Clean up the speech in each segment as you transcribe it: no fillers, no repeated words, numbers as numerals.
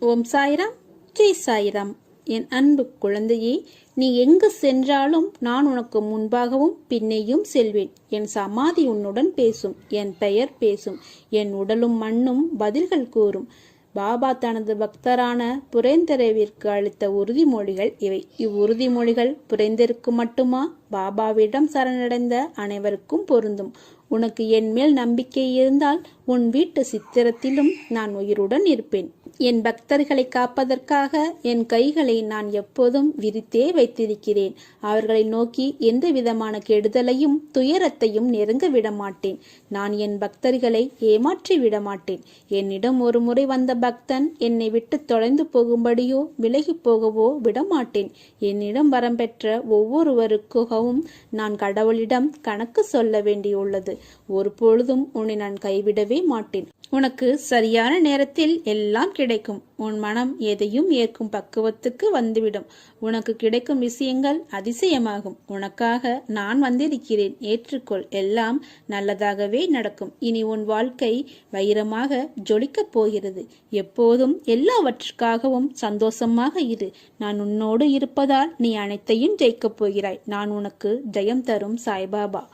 ஓம் சாய்ராம், ஜெய் சாய்ராம். என் அன்பு குழந்தையே, நீ எங்கு சென்றாலும் நான் உனக்கு முன்பாகவும் பின்னேயும் செல்வேன். என் சமாதி உன்னுடன் பேசும், என் பெயர் பேசும், என் உடலும் மண்ணும் பதில்கள் கூறும். பாபா தனது பக்தரான புரேந்தரவிற்கு அளித்த உறுதிமொழிகள் இவை. இவ்வுறுதிமொழிகள் புரேந்தருக்கு மட்டுமா? பாபாவிடம் சரணடைந்த அனைவருக்கும் பொருந்தும். உனக்கு என் மேல் நம்பிக்கை இருந்தால் உன் வீட்டு சித்திரத்திலும் நான் உயிருடன் இருப்பேன். என் பக்தர்களை காப்பதற்காக என் கைகளை நான் எப்போதும் விரித்தே வைத்திருக்கிறேன். அவர்களை நோக்கி எந்த விதமான கெடுதலையும் துயரத்தையும் நெருங்க விடமாட்டேன். நான் என் பக்தர்களை ஏமாற்றி விடமாட்டேன். என்னிடம் ஒரு முறை வந்த பக்தன் என்னை விட்டு தொலைந்து போகும்படியோ விலகி போகவோ விடமாட்டேன். என்னிடம் வரம் பெற்ற ஒவ்வொருவருக்காகவும் நான் கடவுளிடம் கணக்கு சொல்ல வேண்டியுள்ளது. ஒரு பொழுதும் உன்னை நான் கைவிடவே மாட்டேன். உனக்கு சரியான நேரத்தில் எல்லாம் கிடைக்கும். உன் மனம் எதையும் ஏற்கும் பக்குவத்துக்கு வந்துவிடும். உனக்கு கிடைக்கும் விஷயங்கள் அதிசயமாகும். உனக்காக நான் வந்திருக்கிறேன், ஏற்றுக்கொள். எல்லாம் நல்லதாகவே நடக்கும். இனி உன் வாழ்க்கை வைரமாக ஜொலிக்கப் போகிறது. எப்போதும் எல்லாவற்றுக்காகவும் சந்தோஷமாக இரு. நான் உன்னோடு இருப்பதால் நீ அனைத்தையும் ஜெயிக்கப் போகிறாய். நான் உனக்கு ஜெயம் தரும் சாய்பாபா.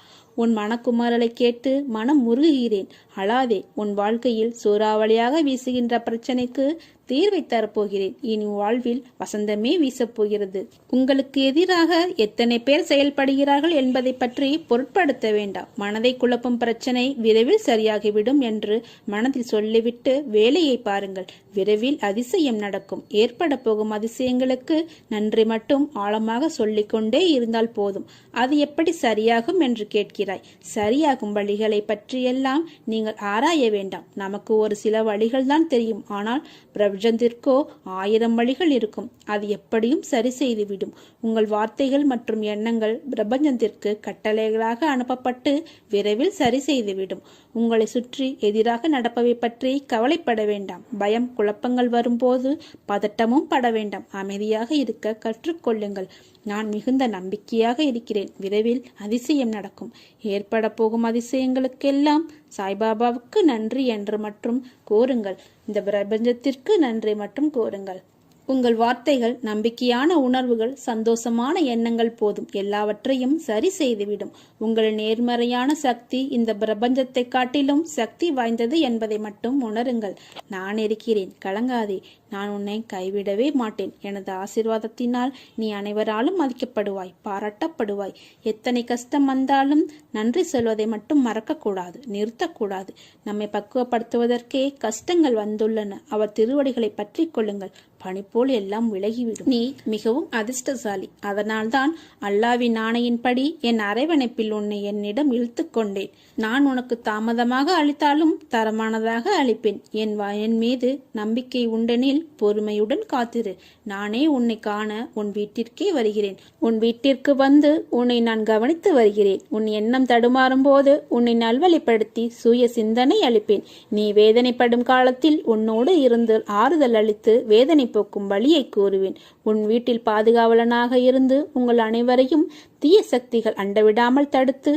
உன் மனக்குமரலை கேட்டு மனம் முருகுகிறேன். அழாதே. உன் வாழ்க்கையில் சூறாவளியாக வீசுகின்ற பிரச்சனைக்கு தீர்வை தரப்போகிறேன். இனி வாழ்வில் வசந்தமே வீசப்போகிறது. உங்களுக்கு எதிராக எத்தனை பேர் செயல்படுகிறார்கள் என்பதை பற்றி பொருட்படுத்த வேண்டாம். மனதை குழப்பும் பிரச்சனை விரைவில் சரியாகிவிடும் என்று மனதில் சொல்லிவிட்டு வேலையை பாருங்கள். விரைவில் அதிசயம் நடக்கும். ஏற்பட போகும் அதிசயங்களுக்கு நன்றி மட்டும் ஆழமாக சொல்லிக்கொண்டே இருந்தால் போதும். அது எப்படி சரியாகும் என்று கேட்கிறாய். சரியாகும் வழிகளை பற்றியெல்லாம் நீங்கள் ஆராய வேண்டாம். நமக்கு ஒரு சில வழிகள் தான் தெரியும். ஆனால் பிரபஞ்சத்திற்கோ 1000 வழிகள் இருக்கும். அது எப்படியும் சரி செய்துவிடும். உங்கள் வார்த்தைகள் மற்றும் எண்ணங்கள் பிரபஞ்சத்திற்கு கட்டளைகளாக அனுப்பப்பட்டு விரைவில் சரி செய்துவிடும். உங்களை சுற்றி எதிராக நடப்பவை பற்றி கவலைப்பட வேண்டாம். பயம் குழப்பங்கள் வரும்போது பதட்டமும் பட வேண்டாம். அமைதியாக இருக்க கற்றுக்கொள்ளுங்கள். நான் மிகுந்த நம்பிக்கையாக இருக்கிறேன். விரைவில் அதிசயம் நடக்கும். ஏற்பட போகும் அதிசயங்களுக்கெல்லாம் சாய்பாபாவுக்கு நன்றி என்று மட்டும் கூறுங்கள். இந்த பிரபஞ்சத்திற்கு நன்றி மட்டும் கூறுங்கள். உங்கள் வார்த்தைகள், நம்பிக்கையான உணர்வுகள், சந்தோஷமான எண்ணங்கள் போதும். எல்லாவற்றையும் சரி செய்துவிடும். உங்கள் நேர்மறையான சக்தி இந்த பிரபஞ்சத்தை காட்டிலும் சக்தி வாய்ந்தது என்பதை மட்டும் உணருங்கள். நான் இருக்கிறேன், கலங்காதே. நான் உன்னை கைவிடவே மாட்டேன். எனது ஆசீர்வாதத்தினால் நீ அனைவராலும் மதிக்கப்படுவாய், பாராட்டப்படுவாய். எத்தனை கஷ்டம் வந்தாலும் நன்றி சொல்வதை மட்டும் மறக்கக்கூடாது, நிறுத்தக்கூடாது. நம்மை பக்குவப்படுத்துவதற்கே கஷ்டங்கள் வந்துள்ளன. அவர் திருவடிகளை பற்றி கொள்ளுங்கள். பனி போல் எல்லாம் விலகிவிடும். நீ மிகவும் அதிர்ஷ்டசாலி. அதனால்தான் அல்லாவின் ஆணையின்படி என் அரவணைப்பில் உன்னை என்னிடம் இழுத்து கொண்டேன். நான் உனக்கு தாமதமாக அளித்தாலும் தரமானதாக அளிப்பேன். என் மீது நம்பிக்கை உண்டெனில் பொறுமையுடன் காத்திரு. நானே உன்னை காண உன் வீட்டிற்கே வருகிறேன். உன் வீட்டிற்கு வந்து உன்னை நான் கவனித்து வருகிறேன். உன் எண்ணம் தடுமாறும் போது உன்னை நல்வழிப்படுத்தி சுய சிந்தனை அளிப்பேன். நீ வேதனைப்படும் காலத்தில் உன்னோடு இருந்து ஆறுதல் அளித்து வேதனை போக்கும் வழியை கூறுவேன். உன் வீட்டில் பாதுகாவலனாக இருந்து உங்கள் அனைவரையும் தீய சக்திகள் அண்டவிடாமல் தடுத்து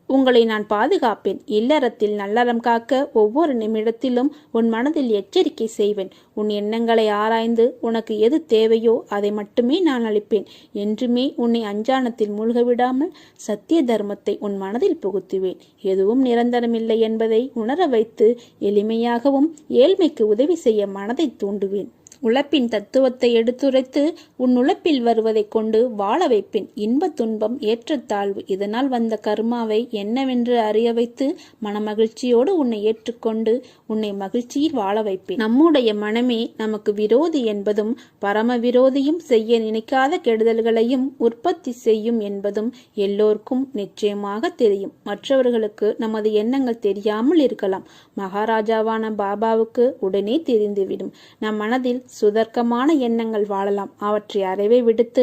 உங்களை நான் பாதுகாப்பேன். இல்லறத்தில் நல்லறம் காக்க ஒவ்வொரு நிமிடத்திலும் உன் மனதில் எச்சரிக்கை செய்வேன். உன் எண்ணங்களை ஆராய்ந்து உனக்கு எது தேவையோ அதை மட்டுமே நான் அளிப்பேன். என்றுமே உன்னை அஞ்ஞானத்தில் மூழ்க விடாமல் சத்திய தர்மத்தை உன் மனதில் புகுத்துவேன். எதுவும் நிரந்தரமில்லை என்பதை உணர வைத்து எளிமையாகவும் ஏழ்மைக்கு உதவி செய்ய மனதை தூண்டுவேன். உழைப்பின் தத்துவத்தை எடுத்துரைத்து உன் உழைப்பில் வருவதை கொண்டு வாழ வைப்பேன். இன்ப துன்பம் ஏற்றத்தாழ்வு இதனால் வந்த கர்மாவை என்னவென்று அறிய வைத்து மனமகிழ்ச்சியோடு உன்னை ஏற்றுக்கொண்டு உன்னை மகிழ்ச்சியில் வாழ வைப்பேன். நம்முடைய மனமே நமக்கு விரோதி என்பதும் பரம விரோதியும் செய்ய நினைக்காத கெடுதல்களையும் உற்பத்தி செய்யும் என்பதும் எல்லோருக்கும் நிச்சயமாக தெரியும். மற்றவர்களுக்கு நமது எண்ணங்கள் தெரியாமல் இருக்கலாம். மகாராஜாவான பாபாவுக்கு உடனே தெரிந்துவிடும். நம் மனதில் சுதர்க்கமான எண்ணங்கள் வாழலாம். அவற்றை அறவே விடுத்து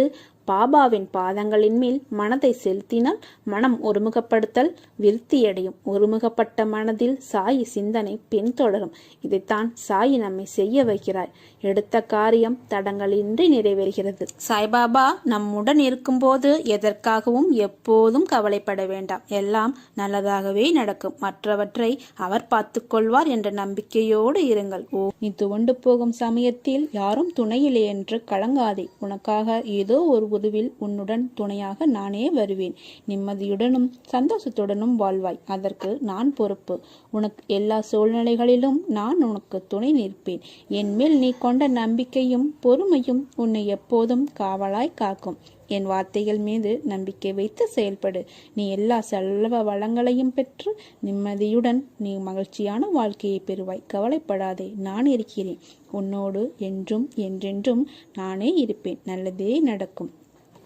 பாபாவின் பாதங்களின் மேல் மனதை செலுத்தினால் மனம் ஒருமுகப்படுத்தல் விருத்தியடையும். ஒருமுகப்பட்ட மனதில் சாயி சிந்தனை பின்தொடரும். இதைத்தான் சாயி நம்மை செய்ய வைக்கிறார். எடுத்த காரியம் தடங்களின்றி நிறைவேறுகிறது. சாய்பாபா நம்முடன் இருக்கும்போது எதற்காகவும் எப்போதும் கவலைப்பட வேண்டாம். எல்லாம் நல்லதாகவே நடக்கும். மற்றவற்றை அவர் பார்த்துக் கொள்வார் என்ற நம்பிக்கையோடு இருங்கள். நீ துவண்டு போகும் சமயத்தில் யாரும் துணையில்லை என்று கலங்காதே. உனக்காக ஏதோ ஒரு உருவில் உன்னுடன் துணையாக நானே வருவேன். நிம்மதியுடனும் சந்தோஷத்துடனும் வாழ்வாய். அதற்கு நான் பொறுப்பு. உனக்கு எல்லா சூழ்நிலைகளிலும் நான் உனக்கு துணை நிற்பேன். என் மேல் நீ கொண்ட நம்பிக்கையும் பொறுமையும் உன்னை எப்போதும் காவலாய் காக்கும். என் வார்த்தைகள் மீது நம்பிக்கை வைத்து செயல்படு. நீ எல்லா செல்வ வளங்களையும் பெற்று நிம்மதியுடன் நீ மகிழ்ச்சியான வாழ்க்கையை பெறுவாய். கவலைப்படாதே, நான் இருக்கிறேன். உன்னோடு என்றும் என்றென்றும் நானே இருப்பேன். நல்லதே நடக்கும்.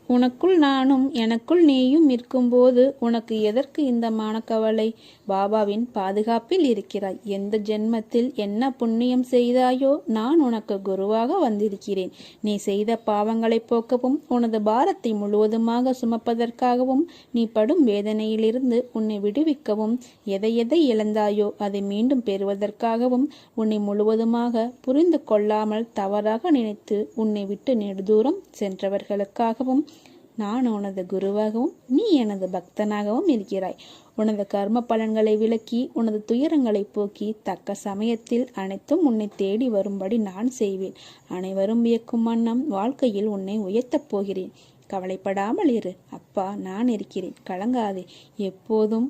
உனக்குள் நானும் எனக்குள் நீயும் இருக்கும்போது உனக்கு எதற்கு இந்த மனக்கவலை? பாபாவின் பாதுகாப்பில் இருக்கிறாய். எந்த ஜென்மத்தில் என்ன புண்ணியம் செய்தாயோ நான் உனக்கு குருவாக வந்திருக்கிறேன். நீ செய்த பாவங்களை போக்கவும் உனது பாரத்தை முழுவதுமாக சுமப்பதற்காகவும் நீ படும் வேதனையிலிருந்து உன்னை விடுவிக்கவும் எதை எதை இழந்தாயோ அதை மீண்டும் பெறுவதற்காகவும் உன்னை முழுவதுமாக புரிந்து கொள்ளாமல் தவறாக நினைத்து உன்னை விட்டு நெடுதூரம் சென்றவர்களுக்காகவும் நான் உனது குருவாகவும் நீ எனது பக்தனாகவும் இருக்கிறாய். உனது கர்ம பலன்களை விலக்கி உனது துயரங்களை போக்கி தக்க சமயத்தில் அனைத்தும் உன்னை தேடி வரும்படி நான் செய்வேன். அனைவரும் வியக்கும் வண்ணம் வாழ்க்கையில் உன்னை உயர்த்தப் போகிறேன். கவலைப்படாமல் இரு. அப்பா நான் இருக்கிறேன். கலங்காதே. எப்போதும்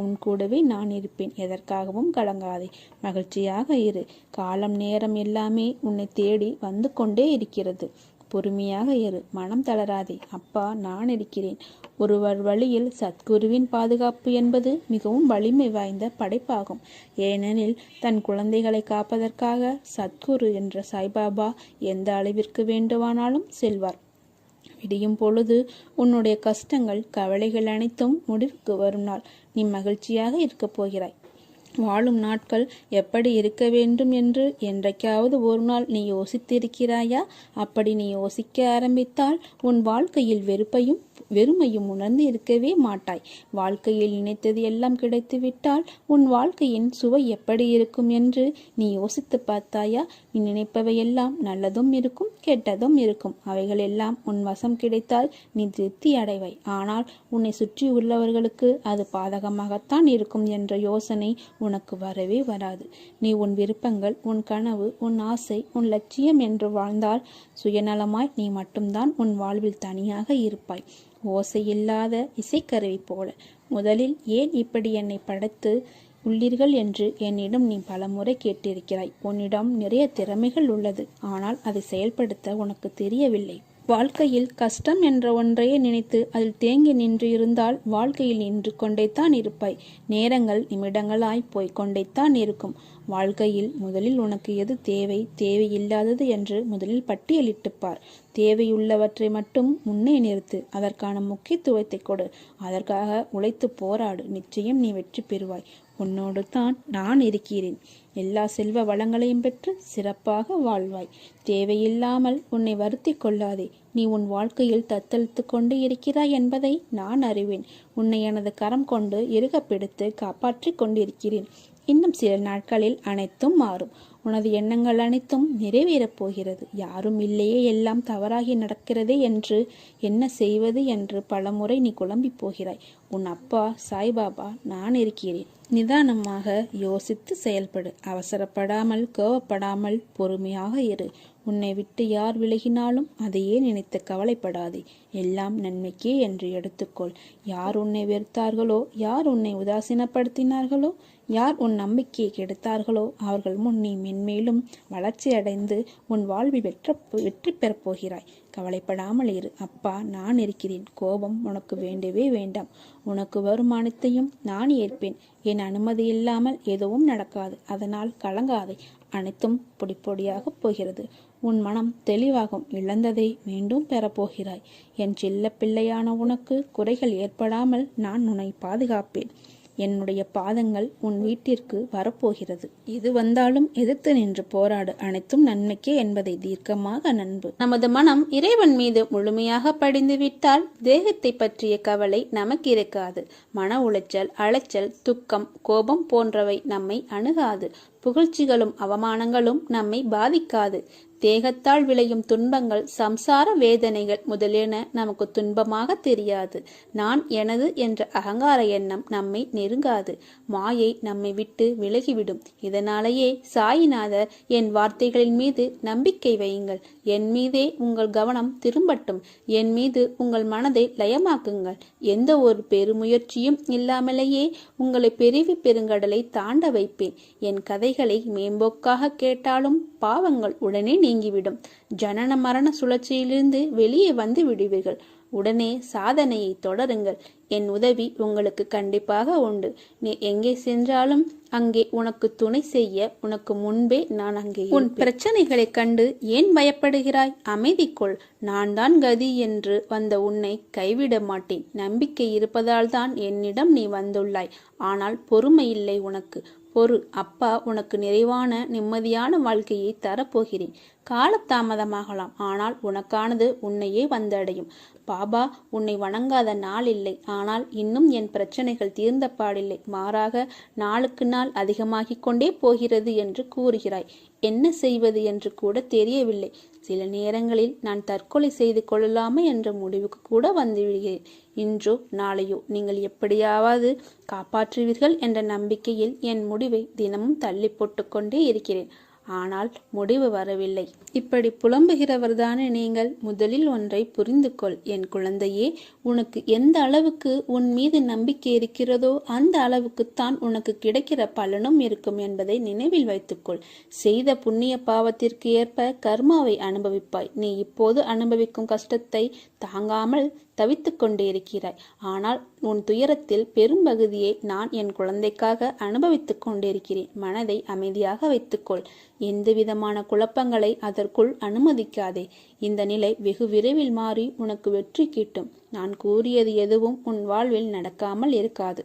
உன் கூடவே நான் இருப்பேன். எதற்காகவும் கலங்காதே. மகிழ்ச்சியாக இரு. காலம் நேரம் எல்லாமே உன்னை தேடி வந்து கொண்டே இருக்கிறது. பொறுமையாக இரு. மனம் தளராதே. அப்பா நான் இருக்கிறேன். ஒருவர் வழியில் சத்குருவின் பாதுகாப்பு என்பது மிகவும் வலிமை வாய்ந்த படைப்பாகும். ஏனெனில் தன் குழந்தைகளை காப்பதற்காக சத்குரு என்ற சாய்பாபா எந்த அளவிற்கு வேண்டுமானாலும் செல்வார். விடியும் பொழுது உன்னுடைய கஷ்டங்கள் கவலைகள் அனைத்தும் முடிவுக்கு வரும் நாள். நீ மகிழ்ச்சியாக இருக்கப் போகிறாய். வாழும் நாட்கள் எப்படி இருக்க வேண்டும் என்று என்றைக்காவது ஒரு நாள் நீ யோசித்திருக்கிறாயா? அப்படி நீ யோசிக்க ஆரம்பித்தால் உன் வாழ்க்கையில் வெறுமையும் உணர்ந்து இருக்கவே மாட்டாய். வாழ்க்கையில் நினைத்தது எல்லாம் கிடைத்துவிட்டால் உன் வாழ்க்கையின் சுவை எப்படி இருக்கும் என்று நீ யோசித்து பார்த்தாயா? நீ நினைப்பவையெல்லாம் நல்லதும் இருக்கும் கெட்டதும் இருக்கும். அவைகள் எல்லாம் உன் வசம் கிடைத்தால் நீ திருப்தி அடைவாய். ஆனால் உன்னை சுற்றி உள்ளவர்களுக்கு அது பாதகமாகத்தான் இருக்கும் என்ற யோசனை உனக்கு வரவே வராது. நீ உன் விருப்பங்கள், உன் கனவு, உன் ஆசை, உன் லட்சியம் என்று வாழ்ந்தால் சுயநலமாய் நீ மட்டும்தான் உன் வாழ்வில் தனியாக இருப்பாய். ஓசையில்லாத இசைக்கருவி போல. முதலில் ஏன் இப்படி என்னை படைத்து உள்ளீர்கள் என்று என்னிடம் நீ பலமுறை கேட்டிருக்கிறாய். உன்னிடம் நிறைய திறமைகள் உள்ளது. ஆனால் அதை செயல்படுத்த உனக்கு தெரியவில்லை. வாழ்க்கையில் கஷ்டம் என்ற ஒன்றையே நினைத்து அதில் தேங்கி நின்று இருந்தால் வாழ்க்கையில் நின்று கொண்டேத்தான் இருப்பாய். நேரங்கள் நிமிடங்களாய் போய்கொண்டேத்தான் இருக்கும். வாழ்க்கையில் முதலில் உனக்கு எது தேவை, தேவையில்லாதது என்று முதலில் பட்டியலிட்டுப்பார். தேவையுள்ளவற்றை மட்டும் முன்னே நிறுத்து. அதற்கான முக்கியத்துவத்தை கொடு. அதற்காக உழைத்து போராடு. நிச்சயம் நீ வெற்றி பெறுவாய். உன்னோடு தான் நான் இருக்கிறேன். எல்லா செல்வ வளங்களையும் பெற்று சிறப்பாக வாழ்வாய். தேவையில்லாமல் உன்னை வருத்தி கொள்ளாதே. நீ உன் வாழ்க்கையில் தத்தளித்து கொண்டு இருக்கிறாய் என்பதை நான் அறிவேன். உன்னை எனது கரம் கொண்டு இறுக பிடித்து காப்பாற்றி கொண்டிருக்கிறேன். இன்னும் சில நாட்களில் அனைத்தும் மாறும். உனது எண்ணங்கள் அனைத்தும் நிறைவேறப் போகிறது. யாரும் இல்லையே, எல்லாம் தவறாகி நடக்கிறதே என்று என்ன செய்வது என்று பலமுறை நீ குழம்பி போகிறாய். உன் அப்பா சாய்பாபா நான் இருக்கிறேன். நிதானமாக யோசித்து செயல்படு. அவசரப்படாமல், கோவப்படாமல் பொறுமையாக இரு. உன்னை விட்டு யார் விலகினாலும் அதையே நினைத்து கவலைப்படாதே. எல்லாம் நன்மைக்கே என்று எடுத்துக்கொள். யார் உன்னை வெறுத்தார்களோ, யார் உன்னை உதாசீனப்படுத்தினார்களோ, யார் உன் நம்பிக்கையை கெடுத்தார்களோ அவர்கள் முன் நீ மென்மேலும் வளர்ச்சி அடைந்து உன் வாழ்வில் வெற்றி பெறப் போகிறாய். கவலைப்படாமல் இரு. அப்பா நான் இருக்கிறேன். கோபம் உனக்கு வேண்டவே வேண்டாம். உனக்கு வரும் அனைத்தையும் நான் ஏற்பேன். என் அனுமதி இல்லாமல் எதுவும் நடக்காது. அதனால் கலங்காதே. அனைத்தும் பொடிப்பொடியாக போகிறது. உன் மனம் தெளிவாகும். இழந்ததை மீண்டும் பெறப்போகிறாய். என் செல்ல பிள்ளையான உனக்கு குறைகள் ஏற்படாமல் நான் உன்னை பாதுகாப்பேன். என்னுடைய பாதங்கள் உன் வீட்டிற்கு வரப்போகிறது. இது வந்தாலும் எதிர்த்து நின்று போராடு, அனைத்தும் நன்மைக்கே என்பதை தீர்க்கமாக நண்பு. நமது மனம் இறைவன் மீது முழுமையாக படிந்து விட்டால் தேகத்தை பற்றிய கவலை நமக்கு இருக்காது. மன உளைச்சல், அலைச்சல், துக்கம், கோபம் போன்றவை நம்மை அணுகாது. புகழ்ச்சிகளும் அவமானங்களும் நம்மை பாதிக்காது. தேகத்தால் விளையும் துன்பங்கள், சம்சார வேதனைகள் முதலியன நமக்கு துன்பமாக தெரியாது. நான் எனது என்ற அகங்கார எண்ணம் நம்மை நெருங்காது. மாயை நம்மை விட்டு விலகிவிடும். இதனாலேயே சாயிநாதர், என் வார்த்தைகளின் மீது நம்பிக்கை வையுங்கள், என் மீதே உங்கள் கவனம் திரும்பட்டும், என் மீது உங்கள் மனதை லயமாக்குங்கள், எந்த ஒரு பெருமுயற்சியும் இல்லாமலேயே உங்களை பெருவி பெருங்கடலை தாண்ட வைப்பேன். என் கதைகளை மேம்போக்காக கேட்டாலும் பாவங்கள் உடனே நீங்கிவிடும். ஜனன மரண சுழற்சியிலிருந்து வெளியே வந்து விடுவீர்கள். உடனே சாதனையை தொடருங்கள். என் உதவி உங்களுக்கு கண்டிப்பாக உண்டு. நீ எங்கே சென்றாலும் அங்கே உனக்கு துணை செய்ய உனக்கு முன்பே நான் அங்கே. உன் பிரச்சனைகளை கண்டு ஏன் பயப்படுகிறாய்? அமைதி கொள். நான் தான் கதி என்று வந்த உன்னை கைவிட மாட்டேன். நம்பிக்கை இருப்பதால் தான் என்னிடம் நீ வந்துள்ளாய். ஆனால் பொறுமை இல்லை உனக்கு. பொறு, அப்பா உனக்கு நிறைவான நிம்மதியான வாழ்க்கையை தரப்போகிறேன். காலதாமதமாகலாம், ஆனால் உனக்கானது உன்னையே வந்தடையும். பாபா, உன்னை வணங்காத நாள் இல்லை. ஆனால் இன்னும் என் பிரச்சனைகள் தீர்ந்த பாடில்லை. மாறாக நாளுக்கு நாள் அதிகமாகிக் கொண்டே போகிறது என்று கூறுகிறாய். என்ன செய்வது என்று கூட தெரியவில்லை. சில நேரங்களில் நான் தற்கொலை செய்து கொள்ளலாமே என்ற முடிவுக்கு கூட வந்துவிடுகிறேன். இன்றோ நாளையோ நீங்கள் எப்படியாவது காப்பாற்றுவீர்கள் என்ற நம்பிக்கையில் என் முடிவை தினமும் தள்ளி போட்டுக்கொண்டே இருக்கிறேன். ஆனால் முடிவு வரவில்லை. இப்படி புலம்புகிறவர்தானே நீங்கள்? முதலில் ஒன்றை புரிந்து கொள் என் குழந்தையே. உனக்கு எந்த அளவுக்கு உன் மீது நம்பிக்கை இருக்கிறதோ அந்த அளவுக்குத்தான் உனக்கு கிடைக்கிற பலனும் இருக்கும் என்பதை நினைவில் வைத்துக்கொள். செய்த புண்ணிய பாவத்திற்கு ஏற்ப கர்மாவை அனுபவிப்பாய். நீ இப்போது அனுபவிக்கும் கஷ்டத்தை தாங்காமல் தவித்துக் கொண்டே இருக்கிறாய். ஆனால் உன் துயரத்தில் பெரும்பகுதியை நான் என் குழந்தைக்காக அனுபவித்துக் கொண்டிருக்கிறேன். மனதை அமைதியாக வைத்துக்கொள். எந்த விதமான குழப்பங்களை அதற்குள் அனுமதிக்காதே. இந்த நிலை வெகு விரைவில் மாறி உனக்கு வெற்றி கிட்டும். நான் கூறியது எதுவும் உன் வாழ்வில் நடக்காமல் இருக்காது.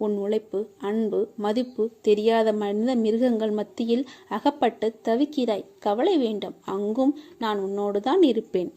உன் உழைப்பு, அன்பு, மதிப்பு தெரியாத மனித மிருகங்கள் மத்தியில் அகப்பட்டு தவிக்கிறாய். கவலை வேண்டாம், அங்கும் நான் உன்னோடுதான் இருப்பேன்.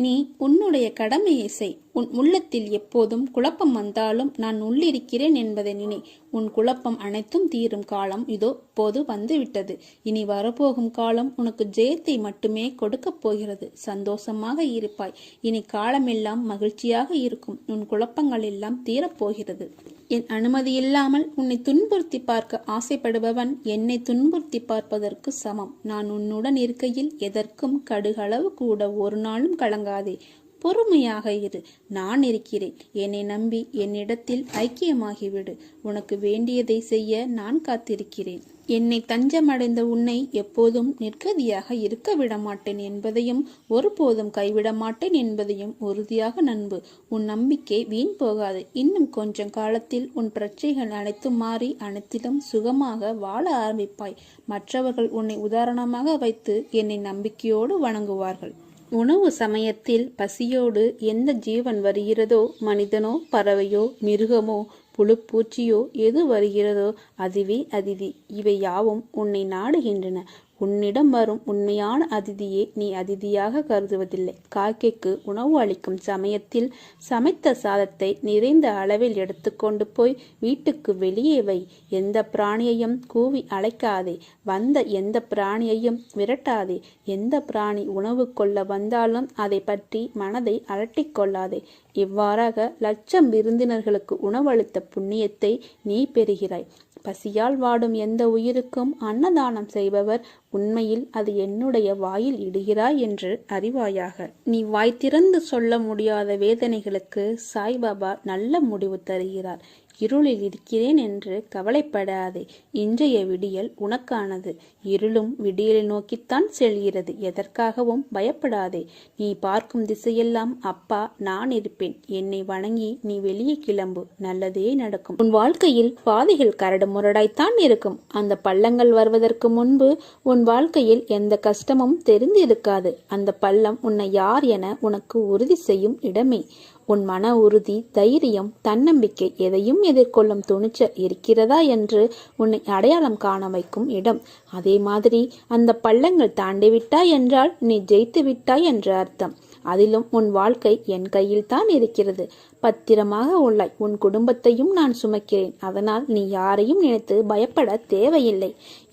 நீ உன்னுடைய கடமையை செய். உன் உள்ளத்தில் எப்போதும் குழப்பம் வந்தாலும் நான் உள்ளிருக்கிறேன் என்பதை நினை. உன் குழப்பம் அனைத்தும் தீரும் காலம் இதோ இப்போது வந்துவிட்டது. இனி வரப்போகும் காலம் உனக்கு ஜெயத்தை மட்டுமே கொடுக்கப் போகிறது. சந்தோஷமாக இருப்பாய். இனி காலமெல்லாம் மகிழ்ச்சியாக இருக்கும். உன் குழப்பங்கள் எல்லாம் தீரப்போகிறது. என் அனுமதி இல்லாமல் உன்னை துன்புறுத்தி பார்க்க ஆசைப்படுபவன் என்னை துன்புறுத்தி பார்ப்பதற்கு சமம். நான் உன்னுடன் இருக்கையில் எதற்கும் கடுகளவு கூட ஒரு நாளும் கலங்காதே. பொறுமையாக இரு. நான் இருக்கிறேன். என்னை நம்பி என்னிடத்தில் ஐக்கியமாகிவிடு. உனக்கு வேண்டியதை செய்ய நான் காத்திருக்கிறேன். என்னை தஞ்சமடைந்த உன்னை எப்போதும் நிர்கதியாக இருக்க விட மாட்டேன் என்பதையும் ஒருபோதும் கைவிட மாட்டேன் என்பதையும் உறுதியாக நம்பு. உன் நம்பிக்கை வீண் போகாது. இன்னும் கொஞ்சம் காலத்தில் உன் பிரச்சனைகள் அனைத்தும் மாறி அனைத்திலும் சுகமாக வாழ ஆரம்பிப்பாய். மற்றவர்கள் உன்னை உதாரணமாக வைத்து என்னை நம்பிக்கையோடு வணங்குவார்கள். உணவு சமயத்தில் பசியோடு எந்த ஜீவன் வருகிறதோ, மனிதனோ பறவையோ மிருகமோ புழுப்பூச்சியோ எது வருகிறதோ அதுவே அதிதி. இவை யாவும் உன்னை நாடுகின்றன. உன்னிடம் வரும் உண்மையான அதிதியை நீ அதிதியாக கருதுவதில்லை. காக்கைக்கு உணவு அளிக்கும் சமயத்தில் சமைத்த சாதத்தை நிறைந்த அளவில் எடுத்துக்கொண்டு போய் வீட்டுக்கு வெளியே வை. எந்த பிராணியையும் கூவி அழைக்காதே. வந்த எந்த பிராணியையும் விரட்டாதே. எந்த பிராணி உணவு கொள்ள வந்தாலும் அதை பற்றி மனதை அலட்டிக் கொள்ளாதே. இவ்வாறாக லட்சம் விருந்தினர்களுக்கு உணவளித்த புண்ணியத்தை நீ பெறுகிறாய். பசியால் வாடும் எந்த உயிருக்கும் அன்னதானம் செய்பவர் உண்மையில் அது என்னுடைய வாயில் இடுகிறாய் என்று அறிவாயாக. நீ வாய் திறந்து சொல்ல முடியாத வேதனைகளுக்கு சாய்பாபா நல்ல முடிவு தருகிறார். இருளில் இருக்கிறேன் என்று கவலைப்படாதே. இன்றைய விடியல் உனக்கானது. இருளும் விடியலை நோக்கித்தான் செல்கிறது. எதற்காகவும் பயப்படாதே. நீ பார்க்கும் திசையெல்லாம் அப்பா நான் இருப்பேன். என்னை வணங்கி நீ வெளியே கிளம்பு. நல்லதே நடக்கும். உன் வாழ்க்கையில் பாதைகள் கரடு முரடாய்த்தான் இருக்கும். அந்த பள்ளங்கள் வருவதற்கு முன்பு உன் வாழ்க்கையில் எந்த கஷ்டமும் தெரிந்திருக்காது. அந்த பள்ளம் உன்னை யார் என உனக்கு உறுதி செய்யும் இடமே. உன் மன உறுதி, தைரியம், தன்னம்பிக்கை, எதையும் எதிர்கொள்ளும் துணிச்சல் இருக்கிறதா என்று உன்னை அடையாளம் காண வைக்கும் இடம். அதே மாதிரி அந்த பள்ளங்கள் தாண்டிவிட்டாய் என்றால் நீ ஜெயித்து விட்டாய் என்ற அர்த்தம். அதிலும் உன் வாழ்க்கை என் கையில் தான் இருக்கிறது. பத்திரமாக உள்ளாய். உன் குடும்பத்தையும் நான் சுமக்கிறேன். அதனால் நீ யாரையும் நினைத்து பயப்பட தேவையில்லை.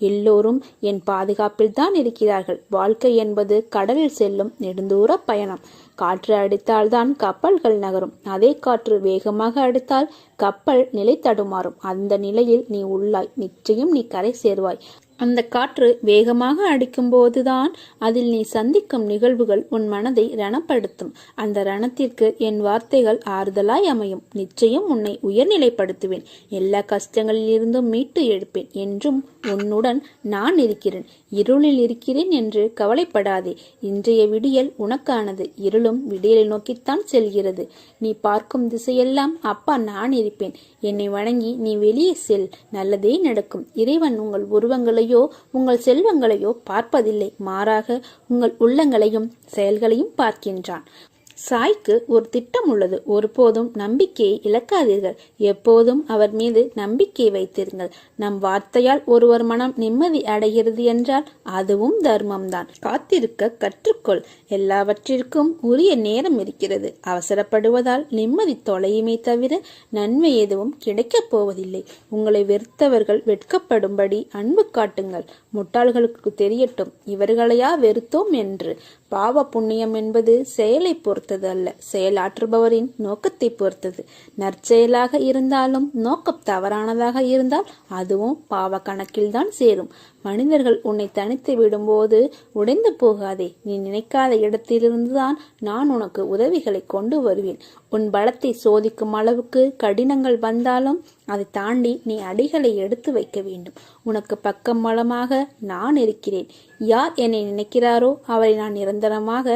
எல்லோரும் என் பாதுகாப்பில் தான் இருக்கிறார்கள். வாழ்க்கை என்பது கடலில் செல்லும் நெடுந்தூர பயணம். காற்று அடித்தால்தான் கப்பல்கள் நகரும். அதே காற்று வேகமாக அடித்தால் கப்பல் நிலை தடுமாறும். அந்த நிலையில் நீ உள்ளாய். நிச்சயம் நீ கரை சேர்வாய். அந்த காற்று வேகமாக அடிக்கும் போதுதான் அதில் நீ சந்திக்கும் நிகழ்வுகள் உன் மனதை ரணப்படுத்தும். அந்த ரணத்திற்கு என் வார்த்தைகள் ஆறுதலாய் அமையும். நிச்சயம் உன்னை உயர்நிலைப்படுத்துவேன். எல்லா கஷ்டங்களில் இருந்தும் மீட்டு எழுப்பேன். என்றும் உன்னுடன் நான் இருக்கிறேன். இருளில் இருக்கிறேன் என்று கவலைப்படாதே. இன்றைய விடியல் உனக்கானது. இருளும் விடியலை நோக்கித்தான் செல்கிறது. நீ பார்க்கும் திசையெல்லாம் அப்பா நான் இருப்பேன். என்னை வணங்கி நீ வெளியே செல். நல்லதே நடக்கும். இறைவன் உங்கள் உருவங்களையோ உங்கள் செல்வங்களையோ பார்ப்பதில்லை. மாறாக உங்கள் உள்ளங்களையும் செயல்களையும் பார்க்கின்றான். சாய்க்கு ஒரு திட்டம் உள்ளது. ஒருபோதும் நம்பிக்கையை இழக்காதீர்கள். எப்போதும் அவர் மீது நம்பிக்கை வைத்திருங்கள். நம் வார்த்தையால் ஒருவர் மனம் நிம்மதி அடைகிறது என்றால் அதுவும் தர்மம்தான். காத்திருக்க கற்றுக்கொள். எல்லாவற்றிற்கும் உரிய நேரம் இருக்கிறது. அவசரப்படுவதால் நிம்மதி தொலையுமே தவிர நன்மை எதுவும் கிடைக்கப் போவதில்லை. உங்களை வெறுத்தவர்கள் வெட்கப்படும்படி அன்பு காட்டுங்கள். முட்டாள்களுக்கு தெரியட்டும் இவர்களையா வெறுத்தோம் என்று. பாவ புண்ணியம் என்பது செயலை பொறுத்தது அல்ல, செயலாற்றுபவரின் நோக்கத்தை பொறுத்தது. நற்செயலாக இருந்தாலும் நோக்கம் தவறானதாக இருந்தால் அதுவும் பாவ கணக்கில்தான் சேரும். மனிதர்கள் உன்னை தனித்து விடும்போது உடைந்து போகாதே. நீ நினைக்காத இடத்திலிருந்துதான் நான் உனக்கு உதவிகளை கொண்டு வருவேன். உன் பலத்தை சோதிக்கும் அளவுக்கு கடினங்கள் வந்தாலும் அதை தாண்டி நீ அடிகளை எடுத்து வைக்க வேண்டும். உனக்கு பக்கம் பலமாக நான் இருக்கிறேன். யார் என்னை நினைக்கிறாரோ அவரை நான் நிரந்தரமாக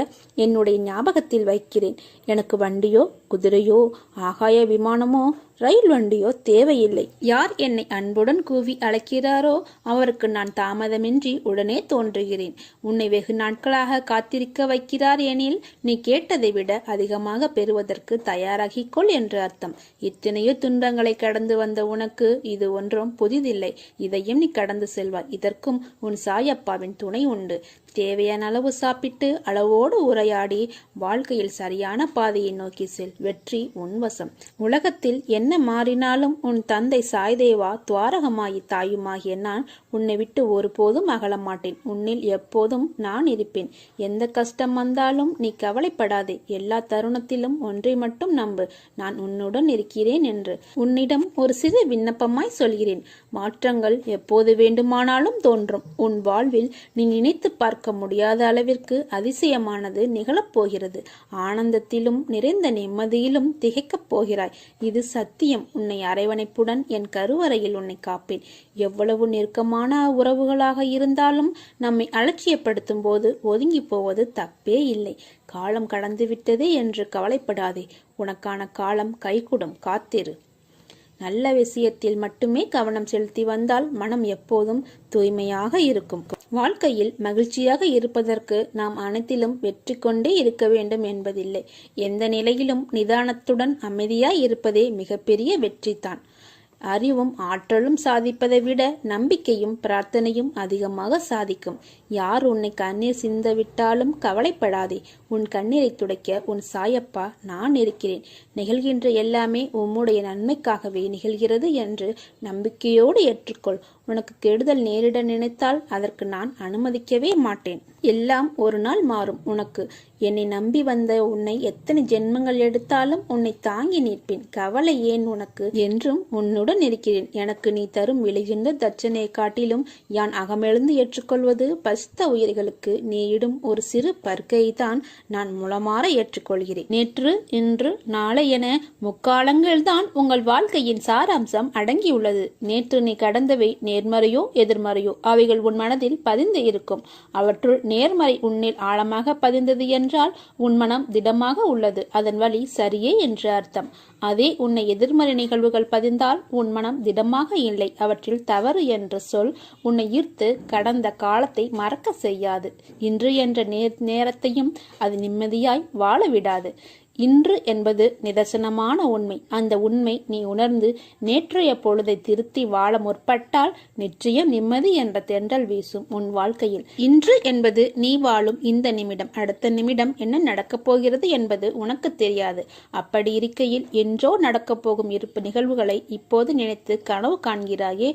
என்னுடைய ஞாபகத்தில் வைக்கிறேன். எனக்கு வண்டியோ குதிரையோ ஆகாய விமானமோ ரயில் வண்டியோ தேவையில்லை. யார் என்னை அன்புடன் கூவி அழைக்கிறாரோ அவருக்கு நான் தாமதமின்றி உடனே தோன்றுகிறேன். உன்னை வெகு நாட்களாக காத்திருக்க வைக்கிறார் எனில் நீ கேட்டதை விட அதிகமாக பெறுவதற்கு தயாராகிக்கொள் என்று அர்த்தம். இத்தனையோ துன்பங்களை கடந்து வந்த உனக்கு இது ஒன்றும் புதிதில்லை. இதையும் நீ கடந்து செல்வாய். இதற்கும் உன் சாயப்பாவின் துணை உண்டு. தேவையான அளவு சாப்பிட்டு அளவோடு உரையாடி வாழ்க்கையில் சரியான பாதையை நோக்கி செல். வெற்றி உன்வசம். உலகத்தில் என்ன மாறினாலும் உன் தந்தை சாய்தேவா துவாரகமாயி தாயுமாகிய நான் உன்னை விட்டு ஒருபோதும் அகல மாட்டேன். உன்னில் எப்போதும் நான் இருப்பேன். எந்த கஷ்டம் வந்தாலும் நீ கவலைப்படாதே. எல்லா தருணத்திலும் ஒன்றை மட்டும் நம்பு, நான் உன்னுடன் இருக்கிறேன் என்று. உன்னிடம் ஒரு சிறு விண்ணப்பமாய் சொல்கிறேன். மாற்றங்கள் எப்போது வேண்டுமானாலும் தோன்றும். உன் வாழ்வில் நீ நினைத்து பார்க்க முடியாத அளவிற்கு அதிசயமானது நிகழப்போகிறது. ஆனந்தத்திலும் நிறைந்த நிம்மதியிலும் திகைக்கப் போகிறாய். இது சத்தியம். உன்னை அரவணைப்புடன் என் கருவறையில் உன்னை காப்பேன். எவ்வளவு நெருக்கமான உறவுகளாக இருந்தாலும் நம்மை அலட்சியப்படுத்தும் போது ஒதுங்கி போவது தப்பே இல்லை. காலம் கடந்துவிட்டதே என்று கவலைப்படாதே. உனக்கான காலம் கைகூடும். காத்திரு. நல்ல விஷயத்தில் மட்டுமே கவனம் செலுத்தி வந்தால் மனம் எப்போதும் தூய்மையாக இருக்கும். வாழ்க்கையில் மகிழ்ச்சியாக இருப்பதற்கு நாம் அனைத்திலும் வெற்றி கொண்டே இருக்க வேண்டும் என்பதில்லை. எந்த நிலையிலும் நிதானத்துடன் அமைதியாய் இருப்பதே மிகப்பெரிய வெற்றி தான். அறிவும் ஆற்றலும் சாதிப்பதை விட நம்பிக்கையும் பிரார்த்தனையும் அதிகமாக சாதிக்கும். யார் உன்னை கண்ணீர் சிந்தவிட்டாலும் கவலைப்படாதே. உன் கண்ணீரை துடைக்க உன் சாயப்பா நான் இருக்கிறேன். நிகழ்கின்ற எல்லாமே உம்முடைய நன்மைக்காகவே நிகழ்கிறது என்று நம்பிக்கையோடு ஏற்றுக்கொள். உனக்கு கெடுதல் நேரிட நினைத்தால் அதற்கு நான் அனுமதிக்கவே மாட்டேன். எல்லாம் ஒரு நாள் மாறும். உனக்கு என்னை நம்பி வந்த உன்னை எத்தனை ஜென்மங்கள் எடுத்தாலும் உன்னை தாங்கி நிற்பேன். கவலை ஏன் உனக்கு? என்றும் உன்னுடன் இருக்கிறேன். எனக்கு நீ தரும் விளைகின்ற தட்சணையை காட்டிலும் யான் அகமெழுந்து ஏற்றுக்கொள்வது பஸ்த உயிர்களுக்கு நீ இடும் ஒரு சிறு பற்கையை தான் நான் முளமாற ஏற்றுக்கொள்கிறேன். நேற்று இன்று நாளை என முக்காலங்கள்தான் உங்கள் வாழ்க்கையின் சாராம்சம் அடங்கியுள்ளது. நேற்று நீ கடந்தவை நேர்மறையோ எதிர்மறையோ அவைகள் உன் மனதில் பதிந்து இருக்கும். அவற்றுள் நேர்மறை உன்னில் ஆழமாக பதிந்தது என்றால் உன் மனம் திடமாக உள்ளது. அதன் வழி சரியே என்று அர்த்தம். அதே உன்னை எதிர்மறை நிகழ்வுகள் பதிந்தால் உன் மனம் திடமாக இல்லை. அவற்றில் தவறு என்ற சொல் உன்னை ஈர்த்து கடந்த காலத்தை மறக்க செய்யாது. இன்று என்ற நேரத்தையும் அது நிம்மதியாய் வாழ விடாது. இன்று என்பது நிதர்சனமான உண்மை. அந்த உண்மை நீ உணர்ந்து நேற்றைய பொழுதை திருத்தி வாழ முற்பட்டால் நிச்சயம் நிம்மதி என்ற தென்றல் வீசும் உன் வாழ்க்கையில். இன்று என்பது நீ வாழும் இந்த நிமிடம். அடுத்த நிமிடம் என்ன நடக்கப் போகிறது என்பது உனக்கு தெரியாது. அப்படி இருக்கையில் என்றோ நடக்கப் போகும் இருப்பு நிகழ்வுகளை இப்போது நினைத்து கனவு காண்கிறாயே.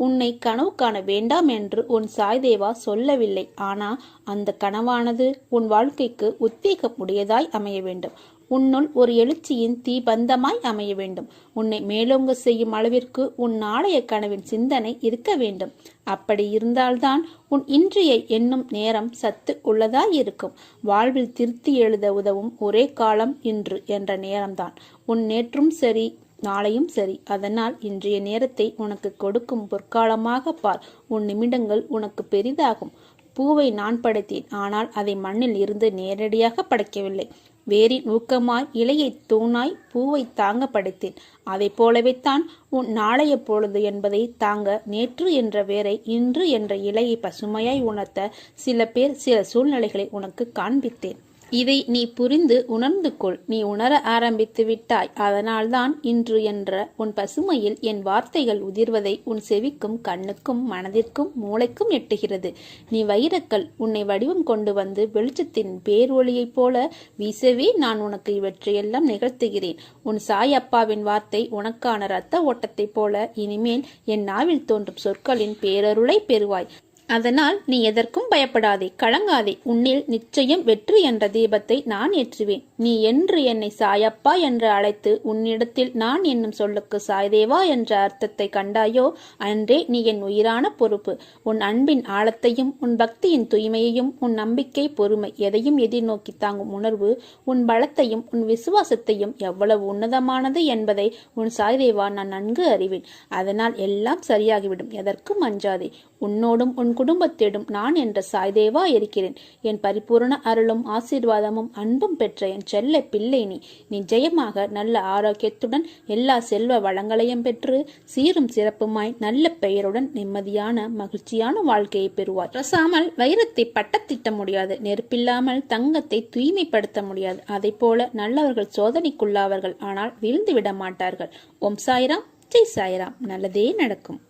உன்னை கனவு காண வேண்டாம் என்று உன் சாய்தேவா சொல்லவில்லை. ஆனால் அந்த கனவானது உன் வாழ்க்கைக்கு உத்வேகம் உடையதாய் அமைய வேண்டும். உன்னுள் ஒரு எழுச்சியின் தீபந்தமாய் அமைய வேண்டும். உன்னை மேலோங்க செய்யும் அளவிற்கு உன் நாளைய கனவின் சிந்தனை இருக்க வேண்டும். அப்படி இருந்தால்தான் உன் இன்றைய எண்ணும் நேரம் சத்து உள்ளதாய் இருக்கும். வாழ்வில் திருத்தி எழுத உதவும் ஒரே காலம் இன்று என்ற நேரம்தான். உன் நேற்றும் சரி, நாளையும் சரி. அதனால் இன்றைய நேரத்தை உனக்கு கொடுக்கும் பொற்காலமாக பார். உன் நிமிடங்கள் உனக்கு பெரிதாகும். பூவை நான் படைத்தேன், ஆனால் அதை மண்ணில் இருந்து நேரடியாக படைக்கவில்லை. வேரின் ஊக்கமாய், இலையை தூணாய், பூவை தாங்க படைத்தேன். அதை போலவே தான் உன் நாளைய பொழுது என்பதை தாங்க நேற்று என்ற வேரை இன்று என்ற இலையை பசுமையாய் உணர்த்த சில பேர் சில சூழ்நிலைகளை உனக்கு காண்பித்தேன். இதை நீ புரிந்து உணர்ந்து கொள். நீ உணர ஆரம்பித்து விட்டாய். அதனால்தான் இன்று என்ற உன் பசுமையில் என் வார்த்தைகள் உதிர்வதை உன் செவிக்கும் கண்ணுக்கும் மனதிற்கும் மூளைக்கும் எட்டுகிறது. நீ வைரக்கல். உன்னை வடிவம் கொண்டு வந்து வெளிச்சத்தின் பேரொளியைப் போல வீசவே நான் உனக்கு இவற்றையெல்லாம் நிகழ்த்துகிறேன். உன் சாய் அப்பாவின் வார்த்தை உனக்கான இரத்த ஓட்டத்தைப் போல இனிமேல் என் நாவில் தோன்றும் சொற்களின் பேரருளை பெறுவாய். அதனால் நீ எதற்கும் பயப்படாதே, கலங்காதே. உன்னில் நிச்சயம் வெற்றி என்ற தீபத்தை நான் ஏற்றுவேன். நீ என்று என்னை சாயப்பா என்று அழைத்து உன்னிடத்தில் நான் என்னும் சொல்லுக்கு சாய்தேவா என்ற அர்த்தத்தை கண்டாயோ, அன்றே நீ என் உயிரான பொறுப்பு. உன் அன்பின் ஆழத்தையும் உன் பக்தியின் தூய்மையையும் உன் நம்பிக்கை பொறுமை எதையும் எதிர்நோக்கி தாங்கும் உணர்வு உன் பலத்தையும் உன் விசுவாசத்தையும் எவ்வளவு உன்னதமானது என்பதை உன் சாய்தேவா நான் நன்கு அறிவேன். அதனால் எல்லாம் சரியாகிவிடும். எதற்கும் அஞ்சாதே. உன்னோடும் உன் குடும்பத்திடும் நான் என்ற சாய்தேவா இருக்கிறேன். என் பரிபூர்ண அருளும் ஆசீர்வாதமும் அன்பும் பெற்ற என் செல்ல பிள்ளை நீ. நிச்சயமாக நல்ல ஆரோக்கியத்துடன் எல்லா செல்வ வளங்களையும் பெற்று சீரும் சிறப்புமாய் நல்ல பெயருடன் நிம்மதியான மகிழ்ச்சியான வாழ்க்கையை பெறுவாய். ரசாமல் வைரத்தை பட்டத்திட்ட முடியாது. நெருப்பில்லாமல் தங்கத்தை தூய்மைப்படுத்த முடியாது. அதை போல நல்லவர்கள் சோதனைக்குள்ளாவர்கள், ஆனால் வீழ்ந்து விட மாட்டார்கள். ஓம் சாய்ராம், ஜெய் சாய்ராம். நல்லதே நடக்கும்.